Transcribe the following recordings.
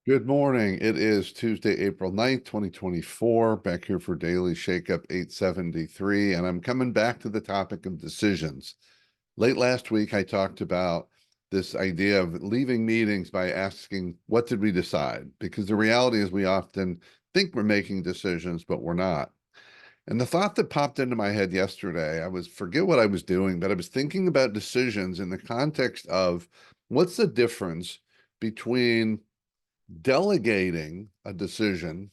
Good morning. It is Tuesday, April 9th, 2024. Back here for Daily Shakeup 873. And I'm coming back to the topic of decisions. Late last week, I talked about this idea of leaving meetings by asking, what did we decide? Because the reality is we often think we're making decisions, but we're not. And the thought that popped into my head yesterday, forget what I was doing, but I was thinking about decisions in the context of what's the difference between delegating a decision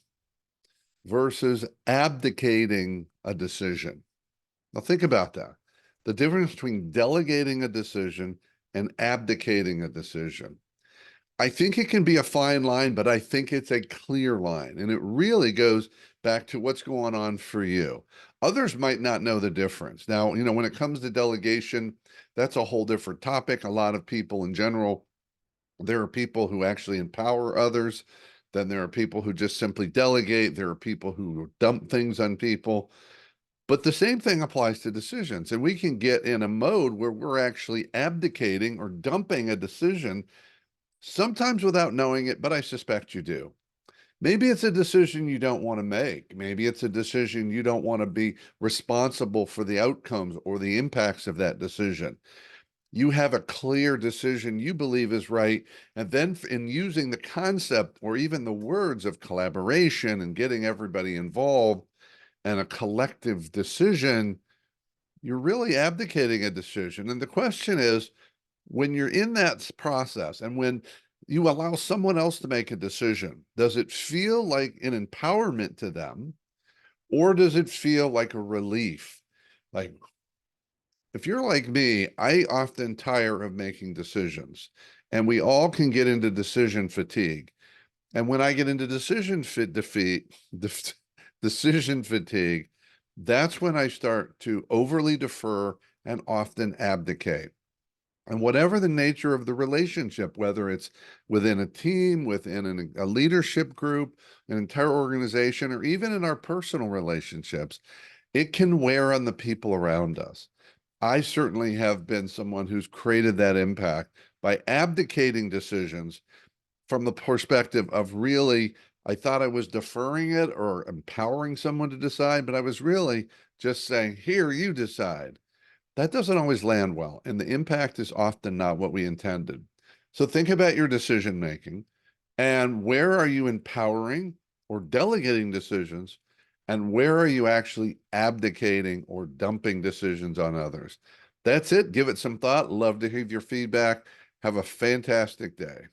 versus abdicating a decision. Now, think about that. The difference between delegating a decision and abdicating a decision. I think it can be a fine line, but I think it's a clear line. And it really goes back to what's going on for you. Others might not know the difference. Now, when it comes to delegation, that's a whole different topic. A lot of people in general, there are people who actually empower others. Then there are people who just simply delegate. There are people who dump things on people. But the same thing applies to decisions. And we can get in a mode where we're actually abdicating or dumping a decision, sometimes without knowing it, but I suspect you do. Maybe it's a decision you don't want to make. Maybe it's a decision you don't want to be responsible for the outcomes or the impacts of that decision. You have a clear decision you believe is right. And then in using the concept or even the words of collaboration and getting everybody involved and a collective decision, you're really abdicating a decision. And the question is, when you're in that process and when you allow someone else to make a decision, does it feel like an empowerment to them, or does it feel like a relief? Like, if you're like me, I often tire of making decisions, and we all can get into decision fatigue. And when I get into decision fatigue, that's when I start to overly defer and often abdicate. And whatever the nature of the relationship, whether it's within a team, within a leadership group, an entire organization, or even in our personal relationships, it can wear on the people around us. I certainly have been someone who's created that impact by abdicating decisions from the perspective of really, I thought I was deferring it or empowering someone to decide, but I was really just saying, here, you decide. That doesn't always land well, and the impact is often not what we intended. So think about your decision making and where are you empowering or delegating decisions, and where are you actually abdicating or dumping decisions on others? That's it. Give it some thought. Love to hear your feedback. Have a fantastic day.